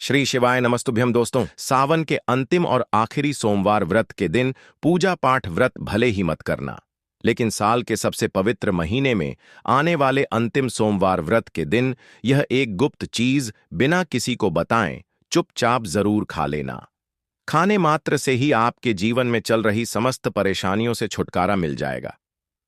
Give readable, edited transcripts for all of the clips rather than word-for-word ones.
श्री शिवाय नमस्तुभ्यम दोस्तों। सावन के अंतिम और आखिरी सोमवार व्रत के दिन पूजा पाठ व्रत भले ही मत करना, लेकिन साल के सबसे पवित्र महीने में आने वाले अंतिम सोमवार व्रत के दिन यह एक गुप्त चीज बिना किसी को बताएं चुपचाप जरूर खा लेना। खाने मात्र से ही आपके जीवन में चल रही समस्त परेशानियों से छुटकारा मिल जाएगा।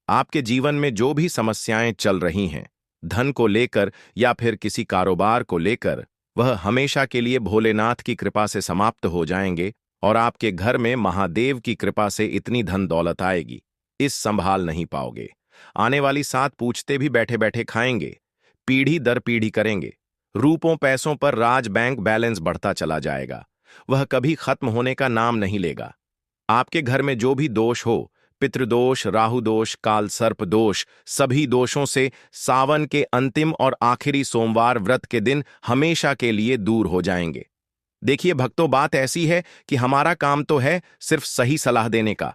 आपके जीवन में जो भी समस्याएं चल रही हैं, धन को लेकर या फिर किसी कारोबार को लेकर, वह हमेशा के लिए भोलेनाथ की कृपा से समाप्त हो जाएंगे और आपके घर में महादेव की कृपा से इतनी धन दौलत आएगी, इस संभाल नहीं पाओगे। आने वाली 7 पूछते भी बैठे बैठे खाएंगे, पीढ़ी दर पीढ़ी करेंगे। रूपों पैसों पर राज बैंक बैलेंस बढ़ता चला जाएगा, वह कभी खत्म होने का नाम नहीं लेगा। आपके घर में जो भी दोष हो, पितृदोष, राहु दोष, काल सर्प दोष, सभी दोषों से सावन के अंतिम और आखिरी सोमवार व्रत के दिन हमेशा के लिए दूर हो जाएंगे। देखिए भक्तों, बात ऐसी है कि हमारा काम तो है सिर्फ सही सलाह देने का।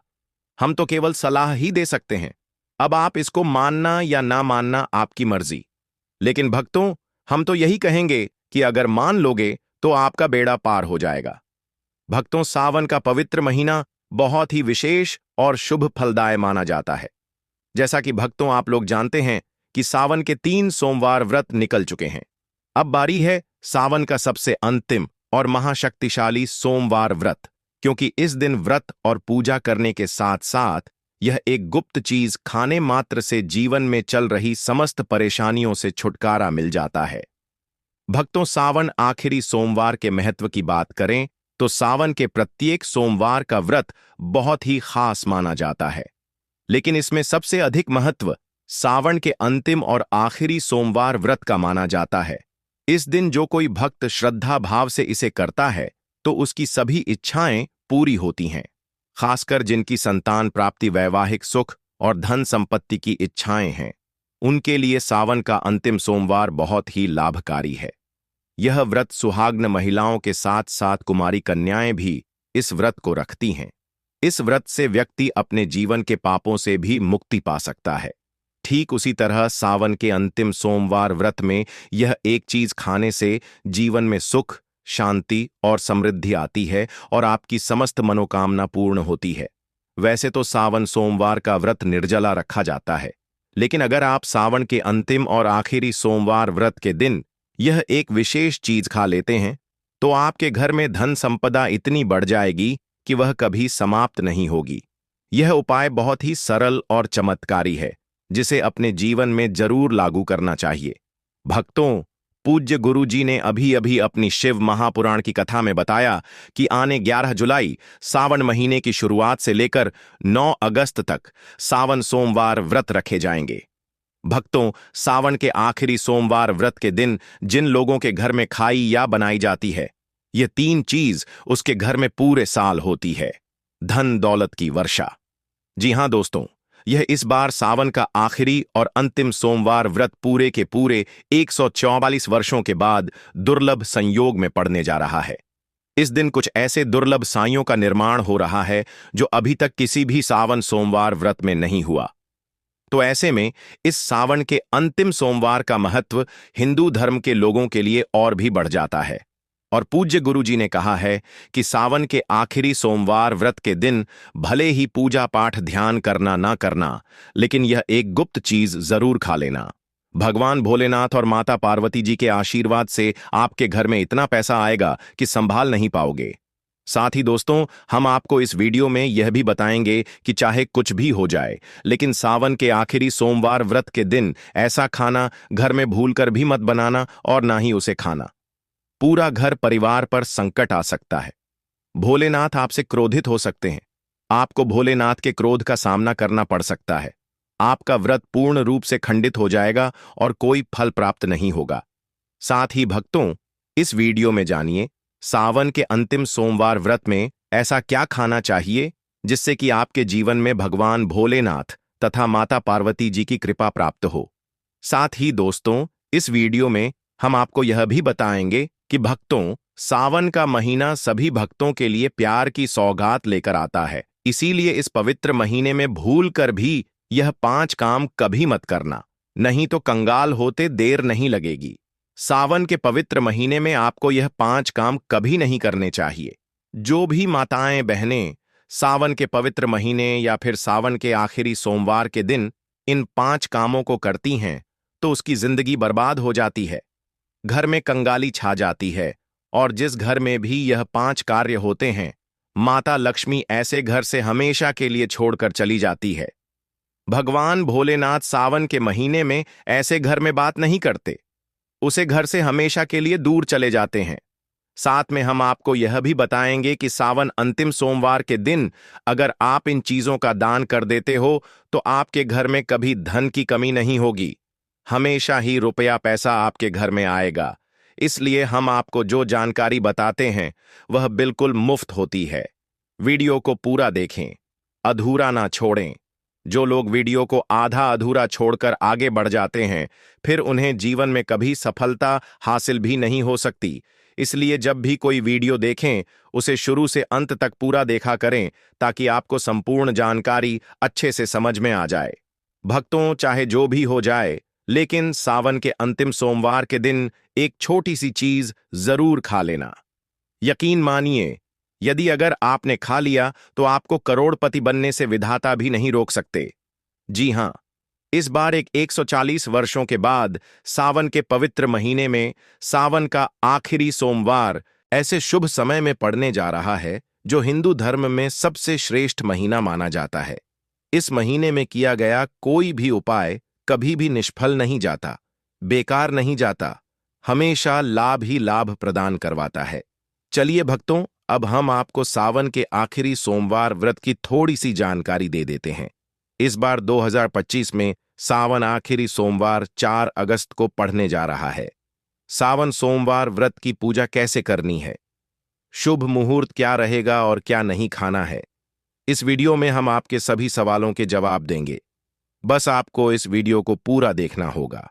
हम तो केवल सलाह ही दे सकते हैं। अब आप इसको मानना या ना मानना आपकी मर्जी। लेकिन भक्तों, हम तो यही कहेंगे कि अगर मान लोगे तो आपका बेड़ा पार हो जाएगा। भक्तों, सावन का पवित्र महीना बहुत ही विशेष और शुभ फलदाय माना जाता है। जैसा कि भक्तों आप लोग जानते हैं कि सावन के 3 सोमवार व्रत निकल चुके हैं। अब बारी है सावन का सबसे अंतिम और महाशक्तिशाली सोमवार व्रत, क्योंकि इस दिन व्रत और पूजा करने के साथ साथ यह एक गुप्त चीज खाने मात्र से जीवन में चल रही समस्त परेशानियों से छुटकारा मिल जाता है। भक्तों, सावन आखिरी सोमवार के महत्व की बात करें तो सावन के प्रत्येक सोमवार का व्रत बहुत ही खास माना जाता है, लेकिन इसमें सबसे अधिक महत्व सावन के अंतिम और आखिरी सोमवार व्रत का माना जाता है। इस दिन जो कोई भक्त श्रद्धा भाव से इसे करता है तो उसकी सभी इच्छाएं पूरी होती हैं। खासकर जिनकी संतान प्राप्ति, वैवाहिक सुख और धन संपत्ति की इच्छाएं हैं, उनके लिए सावन का अंतिम सोमवार बहुत ही लाभकारी है। यह व्रत सुहाग्न महिलाओं के साथ साथ कुमारी कन्याएं भी इस व्रत को रखती हैं। इस व्रत से व्यक्ति अपने जीवन के पापों से भी मुक्ति पा सकता है। ठीक उसी तरह सावन के अंतिम सोमवार व्रत में यह एक चीज खाने से जीवन में सुख, शांति और समृद्धि आती है और आपकी समस्त मनोकामना पूर्ण होती है। वैसे तो सावन सोमवार का व्रत निर्जला रखा जाता है, लेकिन अगर आप सावन के अंतिम और आखिरी सोमवार व्रत के दिन यह एक विशेष चीज खा लेते हैं तो आपके घर में धन संपदा इतनी बढ़ जाएगी कि वह कभी समाप्त नहीं होगी। यह उपाय बहुत ही सरल और चमत्कारी है, जिसे अपने जीवन में जरूर लागू करना चाहिए। भक्तों, पूज्य गुरु जी ने अभी अभी अपनी शिव महापुराण की कथा में बताया कि आने 11 जुलाई सावन महीने की शुरुआत से लेकर 9 अगस्त तक सावन सोमवार व्रत रखे जाएंगे। भक्तों, सावन के आखिरी सोमवार व्रत के दिन जिन लोगों के घर में खाई या बनाई जाती है, ये 3 चीज उसके घर में पूरे साल होती है। धन दौलत की वर्षा। जी हां दोस्तों, यह इस बार सावन का आखिरी और अंतिम सोमवार व्रत पूरे के पूरे 144 वर्षों के बाद दुर्लभ संयोग में पड़ने जा रहा है। इस दिन कुछ ऐसे दुर्लभ साइयों का निर्माण हो रहा है जो अभी तक किसी भी सावन सोमवार व्रत में नहीं हुआ। तो ऐसे में इस सावन के अंतिम सोमवार का महत्व हिंदू धर्म के लोगों के लिए और भी बढ़ जाता है। और पूज्य गुरु जी ने कहा है कि सावन के आखिरी सोमवार व्रत के दिन भले ही पूजा पाठ ध्यान करना ना करना, लेकिन यह एक गुप्त चीज जरूर खा लेना। भगवान भोलेनाथ और माता पार्वती जी के आशीर्वाद से आपके घर में इतना पैसा आएगा कि संभाल नहीं पाओगे। साथ ही दोस्तों, हम आपको इस वीडियो में यह भी बताएंगे कि चाहे कुछ भी हो जाए, लेकिन सावन के आखिरी सोमवार व्रत के दिन ऐसा खाना घर में भूलकर भी मत बनाना और ना ही उसे खाना। पूरा घर परिवार पर संकट आ सकता है। भोलेनाथ आपसे क्रोधित हो सकते हैं। आपको भोलेनाथ के क्रोध का सामना करना पड़ सकता है। आपका व्रत पूर्ण रूप से खंडित हो जाएगा और कोई फल प्राप्त नहीं होगा। साथ ही भक्तों, इस वीडियो में जानिए सावन के अंतिम सोमवार व्रत में ऐसा क्या खाना चाहिए जिससे कि आपके जीवन में भगवान भोलेनाथ तथा माता पार्वती जी की कृपा प्राप्त हो। साथ ही दोस्तों, इस वीडियो में हम आपको यह भी बताएंगे कि भक्तों, सावन का महीना सभी भक्तों के लिए प्यार की सौगात लेकर आता है। इसीलिए इस पवित्र महीने में भूल कर भी यह 5 काम कभी मत करना, नहीं तो कंगाल होते देर नहीं लगेगी। सावन के पवित्र महीने में आपको यह 5 काम कभी नहीं करने चाहिए। जो भी माताएं बहनें सावन के पवित्र महीने या फिर सावन के आखिरी सोमवार के दिन इन 5 कामों को करती हैं तो उसकी जिंदगी बर्बाद हो जाती है। घर में कंगाली छा जाती है और जिस घर में भी यह 5 कार्य होते हैं, माता लक्ष्मी ऐसे घर से हमेशा के लिए छोड़कर चली जाती है। भगवान भोलेनाथ सावन के महीने में ऐसे घर में बात नहीं करते, उसे घर से हमेशा के लिए दूर चले जाते हैं। साथ में हम आपको यह भी बताएंगे कि सावन अंतिम सोमवार के दिन अगर आप इन चीजों का दान कर देते हो तो आपके घर में कभी धन की कमी नहीं होगी, हमेशा ही रुपया पैसा आपके घर में आएगा। इसलिए हम आपको जो जानकारी बताते हैं वह बिल्कुल मुफ्त होती है। वीडियो को पूरा देखें, अधूरा ना छोड़ें। जो लोग वीडियो को आधा अधूरा छोड़कर आगे बढ़ जाते हैं फिर उन्हें जीवन में कभी सफलता हासिल भी नहीं हो सकती। इसलिए जब भी कोई वीडियो देखें उसे शुरू से अंत तक पूरा देखा करें ताकि आपको संपूर्ण जानकारी अच्छे से समझ में आ जाए। भक्तों, चाहे जो भी हो जाए, लेकिन सावन के अंतिम सोमवार के दिन एक छोटी सी चीज जरूर खा लेना। यकीन मानिए, यदि अगर आपने खा लिया तो आपको करोड़पति बनने से विधाता भी नहीं रोक सकते। जी हां, इस बार एक 140 वर्षों के बाद सावन के पवित्र महीने में सावन का आखिरी सोमवार ऐसे शुभ समय में पड़ने जा रहा है जो हिंदू धर्म में सबसे श्रेष्ठ महीना माना जाता है। इस महीने में किया गया कोई भी उपाय कभी भी निष्फल नहीं जाता, बेकार नहीं जाता, हमेशा लाभ ही लाभ प्रदान करवाता है। चलिए भक्तों, अब हम आपको सावन के आखिरी सोमवार व्रत की थोड़ी सी जानकारी दे देते हैं। इस बार 2025 में सावन आखिरी सोमवार 4 अगस्त को पड़ने जा रहा है। सावन सोमवार व्रत की पूजा कैसे करनी है, शुभ मुहूर्त क्या रहेगा और क्या नहीं खाना है, इस वीडियो में हम आपके सभी सवालों के जवाब देंगे। बस आपको इस वीडियो को पूरा देखना होगा।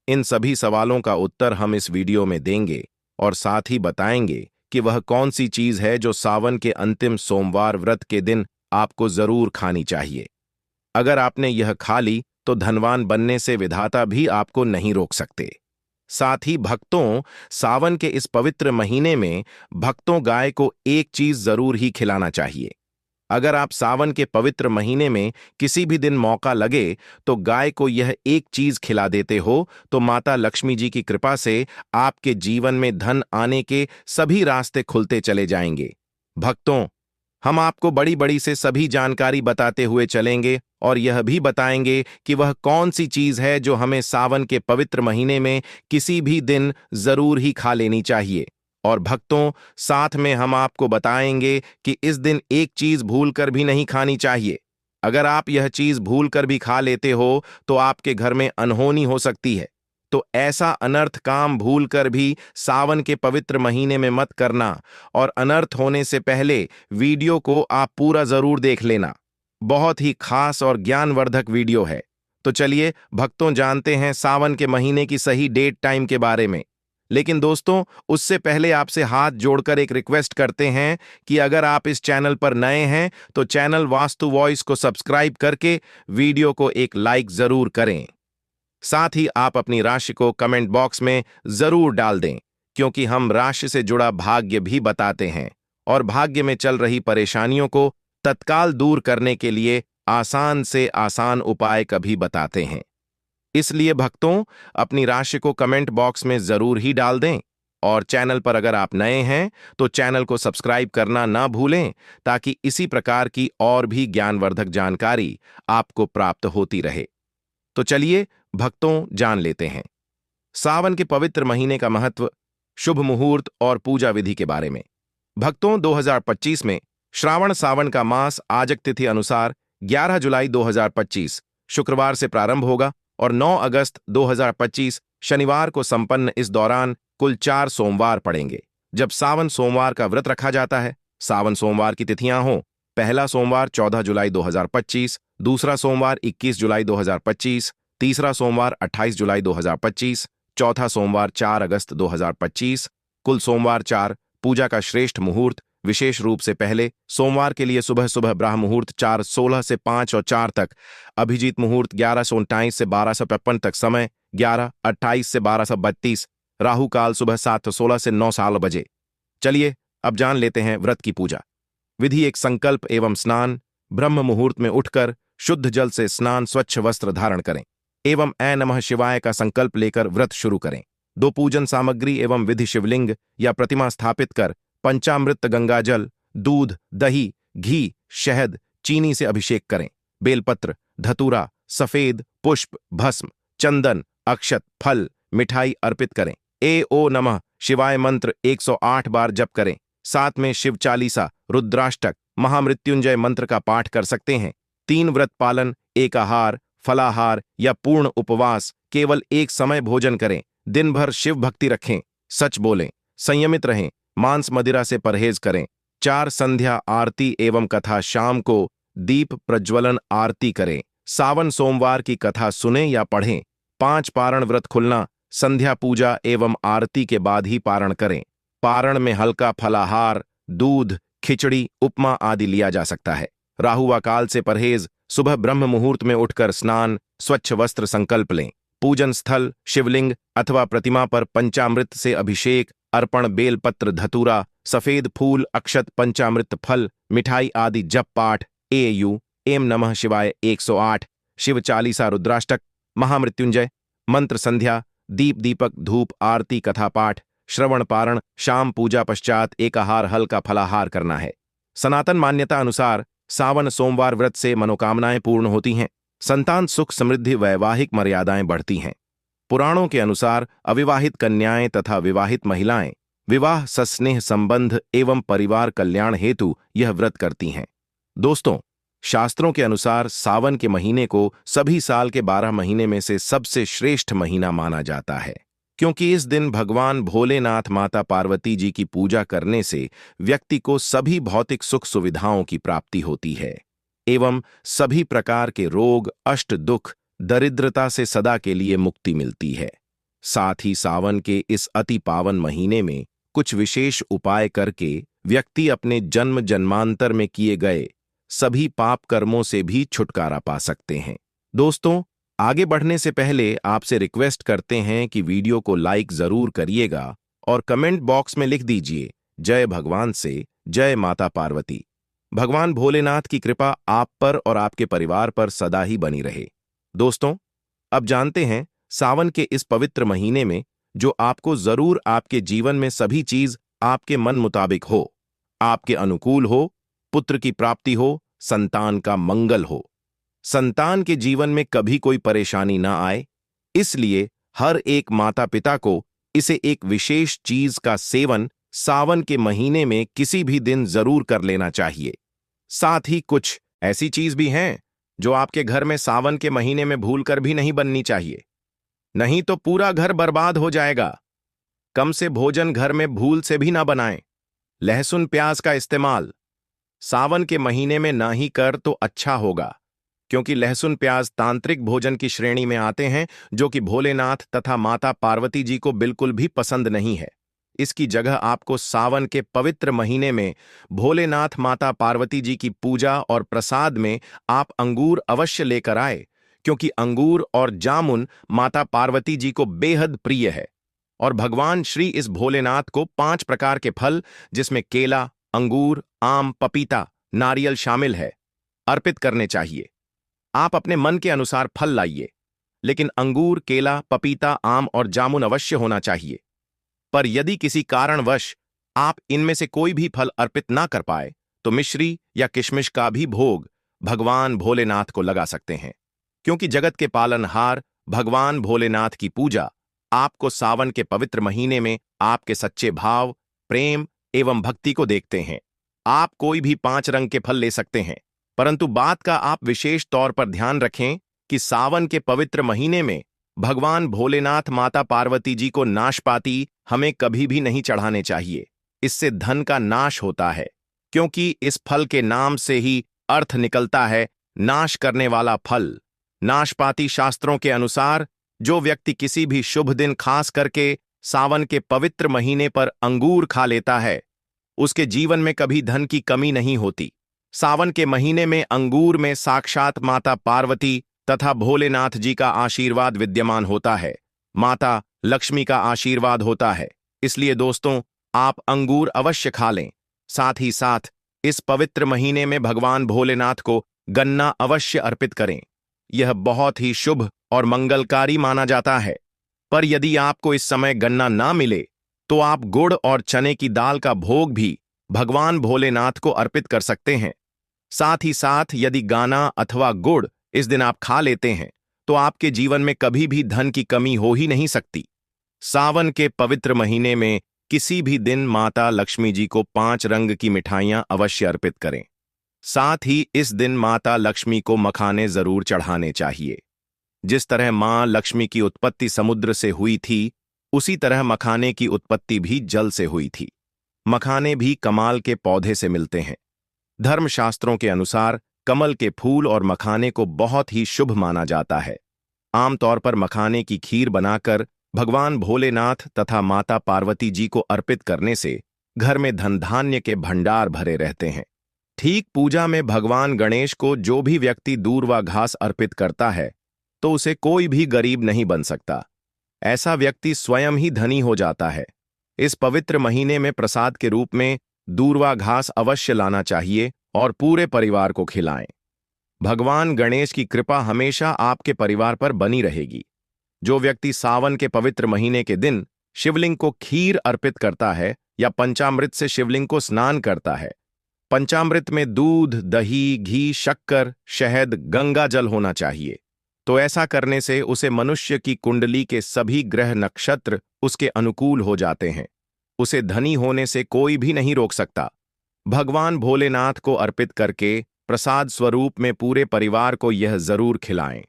इन सभी सवालों का उत्तर हम इस वीडियो में देंगे और साथ ही बताएंगे कि वह कौन सी चीज है जो सावन के अंतिम सोमवार व्रत के दिन आपको जरूर खानी चाहिए। अगर आपने यह खा ली तो धनवान बनने से विधाता भी आपको नहीं रोक सकते। साथ ही भक्तों, सावन के इस पवित्र महीने में भक्तों गाय को एक चीज जरूर ही खिलाना चाहिए। अगर आप सावन के पवित्र महीने में किसी भी दिन मौका लगे तो गाय को यह एक चीज खिला देते हो तो माता लक्ष्मी जी की कृपा से आपके जीवन में धन आने के सभी रास्ते खुलते चले जाएंगे। भक्तों, हम आपको बड़ी बड़ी से सभी जानकारी बताते हुए चलेंगे और यह भी बताएंगे कि वह कौन सी चीज है जो हमें सावन के पवित्र महीने में किसी भी दिन जरूर ही खा लेनी चाहिए। और भक्तों, साथ में हम आपको बताएंगे कि इस दिन एक चीज भूलकर भी नहीं खानी चाहिए। अगर आप यह चीज भूलकर भी खा लेते हो तो आपके घर में अनहोनी हो सकती है। तो ऐसा अनर्थ काम भूलकर भी सावन के पवित्र महीने में मत करना और अनर्थ होने से पहले वीडियो को आप पूरा जरूर देख लेना। बहुत ही खास और ज्ञानवर्धक वीडियो है। तो चलिए भक्तों, जानते हैं सावन के महीने की सही डेट टाइम के बारे में। लेकिन दोस्तों, उससे पहले आपसे हाथ जोड़कर एक रिक्वेस्ट करते हैं कि अगर आप इस चैनल पर नए हैं तो चैनल वास्तु वॉइस को सब्सक्राइब करके वीडियो को एक लाइक जरूर करें। साथ ही आप अपनी राशि को कमेंट बॉक्स में जरूर डाल दें, क्योंकि हम राशि से जुड़ा भाग्य भी बताते हैं और भाग्य में चल रही परेशानियों को तत्काल दूर करने के लिए आसान से आसान उपाय कभी बताते हैं। इसलिए भक्तों, अपनी राशि को कमेंट बॉक्स में जरूर ही डाल दें और चैनल पर अगर आप नए हैं तो चैनल को सब्सक्राइब करना ना भूलें ताकि इसी प्रकार की और भी ज्ञानवर्धक जानकारी आपको प्राप्त होती रहे। तो चलिए भक्तों, जान लेते हैं सावन के पवित्र महीने का महत्व, शुभ मुहूर्त और पूजा विधि के बारे में। भक्तों, 2025 में श्रावण सावन का मास आजक तिथि अनुसार 11 जुलाई 2025 शुक्रवार से प्रारंभ होगा और 9 अगस्त 2025 शनिवार को संपन्न। इस दौरान कुल 4 सोमवार पड़ेंगे जब सावन सोमवार का व्रत रखा जाता है। सावन सोमवार की तिथियां हों: पहला सोमवार 14 जुलाई 2025, दूसरा सोमवार 21 जुलाई 2025, तीसरा सोमवार 28 जुलाई 2025, चौथा सोमवार 4 अगस्त 2025। कुल सोमवार 4। पूजा का श्रेष्ठ मुहूर्त, विशेष रूप से पहले सोमवार के लिए सुबह सुबह ब्राह्म मुहूर्त 4:16 से 5 और 4 तक, अभिजीत मुहूर्त 11:29 से 12:53 तक समय, 11:28 से 12:32, राहु काल सुबह 7:16 से 9 बजे। चलिए अब जान लेते हैं व्रत की पूजा विधि। एक संकल्प एवं स्नान। ब्रह्म मुहूर्त में उठकर शुद्ध जल से स्नान, स्वच्छ वस्त्र धारण करें एवं ऐ नमः शिवाय का संकल्प लेकर व्रत शुरू करें। 2 पूजन सामग्री एवं विधि शिवलिंग या प्रतिमा स्थापित कर पंचामृत, गंगाजल, दूध, दही, घी, शहद, चीनी से अभिषेक करें। बेलपत्र, धतूरा, सफेद पुष्प, भस्म, चंदन, अक्षत, फल, मिठाई अर्पित करें। ओ नमः शिवाय मंत्र 108 बार जप करें। साथ में शिव चालीसा, रुद्राष्टक, महामृत्युंजय मंत्र का पाठ कर सकते हैं। 3 व्रत पालन, एकाहार, फलाहार या पूर्ण उपवास, केवल एक समय भोजन करें। दिन भर शिव भक्ति रखें, सच बोलें, संयमित रहें, मांस मदिरा से परहेज करें। 4 संध्या आरती एवं कथा, शाम को दीप प्रज्वलन आरती करें। सावन सोमवार की कथा सुने या पढ़ें। 5 पारण व्रत खुलना, संध्या पूजा एवं आरती के बाद ही पारण करें। पारण में हल्का फलाहार, दूध, खिचड़ी, उपमा आदि लिया जा सकता है। राहु व काल से परहेज। सुबह ब्रह्म मुहूर्त में उठकर स्नान, स्वच्छ वस्त्र संकल्प लें। पूजन स्थल शिवलिंग अथवा प्रतिमा पर पंचामृत से अभिषेक, अर्पण, बेलपत्र, धतूरा, सफेद फूल, अक्षत, पंचामृत, फल, मिठाई आदि जप पाठ। एम नमः शिवाय 108, शिव चालीसा, रुद्राष्टक, महामृत्युंजय मंत्र, संध्या, दीप, दीपक, धूप, आरती, कथा पाठ, श्रवण, पारण। शाम पूजा पश्चात एकाहार, हल्का फलाहार करना है। सनातन मान्यता अनुसार सावन सोमवार व्रत से मनोकामनाएं पूर्ण होती हैं, संतान सुख, समृद्धि, वैवाहिक मर्यादाएं बढ़ती हैं। पुराणों के अनुसार अविवाहित कन्याएं तथा विवाहित महिलाएं विवाह, सस्नेह संबंध एवं परिवार कल्याण हेतु यह व्रत करती हैं। दोस्तों, शास्त्रों के अनुसार सावन के महीने को सभी साल के 12 महीने में से सबसे श्रेष्ठ महीना माना जाता है, क्योंकि इस दिन भगवान भोलेनाथ, माता पार्वती जी की पूजा करने से व्यक्ति को सभी भौतिक सुख सुविधाओं की प्राप्ति होती है एवं सभी प्रकार के रोग, अष्ट दुख, दरिद्रता से सदा के लिए मुक्ति मिलती है। साथ ही सावन के इस अति पावन महीने में कुछ विशेष उपाय करके व्यक्ति अपने जन्म जन्मांतर में किए गए सभी पाप कर्मों से भी छुटकारा पा सकते हैं। दोस्तों, आगे बढ़ने से पहले आपसे रिक्वेस्ट करते हैं कि वीडियो को लाइक जरूर करिएगा और कमेंट बॉक्स में लिख दीजिए जय भगवान से, जय माता पार्वती। भगवान भोलेनाथ की कृपा आप पर और आपके परिवार पर सदा ही बनी रहे। दोस्तों, अब जानते हैं सावन के इस पवित्र महीने में जो आपको जरूर आपके जीवन में सभी चीज आपके मन मुताबिक हो, आपके अनुकूल हो, पुत्र की प्राप्ति हो, संतान का मंगल हो, संतान के जीवन में कभी कोई परेशानी ना आए, इसलिए हर एक माता पिता को इसे एक विशेष चीज का सेवन सावन के महीने में किसी भी दिन जरूर कर लेना चाहिए। साथ ही कुछ ऐसी चीज भी हैं जो आपके घर में सावन के महीने में भूलकर भी नहीं बननी चाहिए, नहीं तो पूरा घर बर्बाद हो जाएगा। कम से भोजन घर में भूल से भी ना बनाएं। लहसुन प्याज का इस्तेमाल सावन के महीने में ना ही कर तो अच्छा होगा, क्योंकि लहसुन प्याज तांत्रिक भोजन की श्रेणी में आते हैं जो कि भोलेनाथ तथा माता पार्वती जी को बिल्कुल भी पसंद नहीं है। इसकी जगह आपको सावन के पवित्र महीने में भोलेनाथ, माता पार्वती जी की पूजा और प्रसाद में आप अंगूर अवश्य लेकर आए, क्योंकि अंगूर और जामुन माता पार्वती जी को बेहद प्रिय है और भगवान श्री इस भोलेनाथ को 5 प्रकार के फल, जिसमें केला, अंगूर, आम, पपीता, नारियल शामिल है, अर्पित करने चाहिए। आप अपने मन के अनुसार फल लाइए, लेकिन अंगूर, केला, पपीता, आम और जामुन अवश्य होना चाहिए। पर यदि किसी कारणवश आप इनमें से कोई भी फल अर्पित ना कर पाए तो मिश्री या किशमिश का भी भोग भगवान भोलेनाथ को लगा सकते हैं, क्योंकि जगत के पालनहार भगवान भोलेनाथ की पूजा आपको सावन के पवित्र महीने में आपके सच्चे भाव, प्रेम एवं भक्ति को देखते हैं। आप कोई भी 5 रंग के फल ले सकते हैं, परंतु बात का आप विशेष तौर पर ध्यान रखें कि सावन के पवित्र महीने में भगवान भोलेनाथ, माता पार्वती जी को नाशपाती हमें कभी भी नहीं चढ़ाने चाहिए। इससे धन का नाश होता है, क्योंकि इस फल के नाम से ही अर्थ निकलता है नाश करने वाला फल। नाशपाती शास्त्रों के अनुसार जो व्यक्ति किसी भी शुभ दिन खास करके सावन के पवित्र महीने पर अंगूर खा लेता है, उसके जीवन में कभी धन की कमी नहीं होती। सावन के महीने में अंगूर में साक्षात माता पार्वती तथा भोलेनाथ जी का आशीर्वाद विद्यमान होता है। माता लक्ष्मी का आशीर्वाद होता है। इसलिए दोस्तों, आप अंगूर अवश्य खा लें। साथ ही साथ इस पवित्र महीने में भगवान भोलेनाथ को गन्ना अवश्य अर्पित करें। यह बहुत ही शुभ और मंगलकारी माना जाता है। पर यदि आपको इस समय गन्ना ना मिले तो आप गुड़ और चने की दाल का भोग भी भगवान भोलेनाथ को अर्पित कर सकते हैं। साथ ही साथ यदि गाना अथवा गुड़ इस दिन आप खा लेते हैं तो आपके जीवन में कभी भी धन की कमी हो ही नहीं सकती। सावन के पवित्र महीने में किसी भी दिन माता लक्ष्मी जी को 5 रंग की मिठाइयां अवश्य अर्पित करें। साथ ही इस दिन माता लक्ष्मी को मखाने जरूर चढ़ाने चाहिए। जिस तरह मां लक्ष्मी की उत्पत्ति समुद्र से हुई थी, उसी तरह मखाने की उत्पत्ति भी जल से हुई थी। मखाने भी कमाल के पौधे से मिलते हैं। धर्मशास्त्रों के अनुसार कमल के फूल और मखाने को बहुत ही शुभ माना जाता है। आमतौर पर मखाने की खीर बनाकर भगवान भोलेनाथ तथा माता पार्वती जी को अर्पित करने से घर में धन धान्य के भंडार भरे रहते हैं। ठीक पूजा में भगवान गणेश को जो भी व्यक्ति दूर्वा घास अर्पित करता है तो उसे कोई भी गरीब नहीं बन सकता। ऐसा व्यक्ति स्वयं ही धनी हो जाता है। इस पवित्र महीने में प्रसाद के रूप में दूर्वा घास अवश्य लाना चाहिए और पूरे परिवार को खिलाएं। भगवान गणेश की कृपा हमेशा आपके परिवार पर बनी रहेगी। जो व्यक्ति सावन के पवित्र महीने के दिन शिवलिंग को खीर अर्पित करता है या पंचामृत से शिवलिंग को स्नान करता है, पंचामृत में दूध, दही, घी, शक्कर, शहद, गंगा जल होना चाहिए, तो ऐसा करने से उसे मनुष्य की कुंडली के सभी ग्रह नक्षत्र उसके अनुकूल हो जाते हैं। उसे धनी होने से कोई भी नहीं रोक सकता। भगवान भोलेनाथ को अर्पित करके प्रसाद स्वरूप में पूरे परिवार को यह जरूर खिलाएं।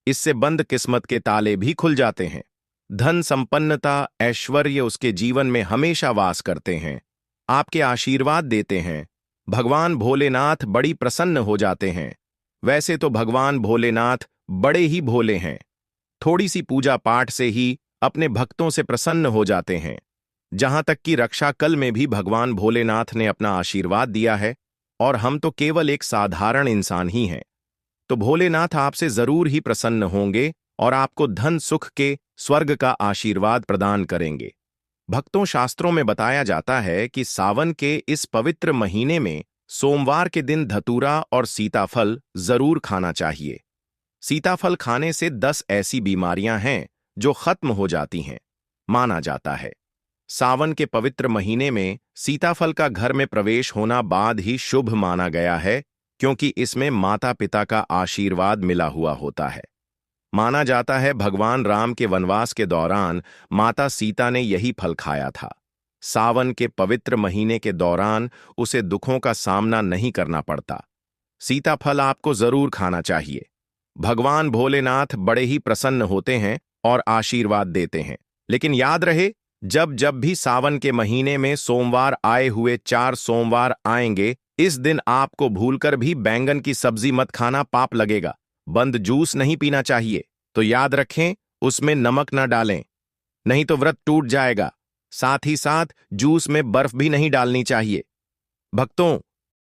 इससे बंद किस्मत के ताले भी खुल जाते हैं। धन, संपन्नता, ऐश्वर्य उसके जीवन में हमेशा वास करते हैं, आपके आशीर्वाद देते हैं। भगवान भोलेनाथ बड़ी प्रसन्न हो जाते हैं। वैसे तो भगवान भोलेनाथ बड़े ही भोले हैं। थोड़ी सी पूजा पाठ से ही अपने भक्तों से प्रसन्न हो जाते हैं। जहां तक कि रक्षा कल में भी भगवान भोलेनाथ ने अपना आशीर्वाद दिया है और हम तो केवल एक साधारण इंसान ही हैं। तो भोलेनाथ आपसे जरूर ही प्रसन्न होंगे और आपको धन सुख के स्वर्ग का आशीर्वाद प्रदान करेंगे। भक्तों, शास्त्रों में बताया जाता है कि सावन के इस पवित्र महीने में सोमवार के दिन धतूरा और सीताफल जरूर खाना चाहिए। सीताफल खाने से 10 ऐसी बीमारियां हैं जो खत्म हो जाती हैं, माना जाता है। सावन के पवित्र महीने में सीताफल का घर में प्रवेश होना बाद ही शुभ माना गया है, क्योंकि इसमें माता पिता का आशीर्वाद मिला हुआ होता है। माना जाता है भगवान राम के वनवास के दौरान माता सीता ने यही फल खाया था। सावन के पवित्र महीने के दौरान उसे दुखों का सामना नहीं करना पड़ता। सीताफल आपको जरूर खाना चाहिए। भगवान भोलेनाथ बड़े ही प्रसन्न होते हैं और आशीर्वाद देते हैं। लेकिन याद रहे, जब जब भी सावन के महीने में सोमवार आए हुए 4 सोमवार आएंगे, इस दिन आपको भूलकर भी बैंगन की सब्जी मत खाना, पाप लगेगा। बंद जूस नहीं पीना चाहिए, तो याद रखें उसमें नमक न डालें, नहीं तो व्रत टूट जाएगा। साथ ही साथ जूस में बर्फ भी नहीं डालनी चाहिए। भक्तों,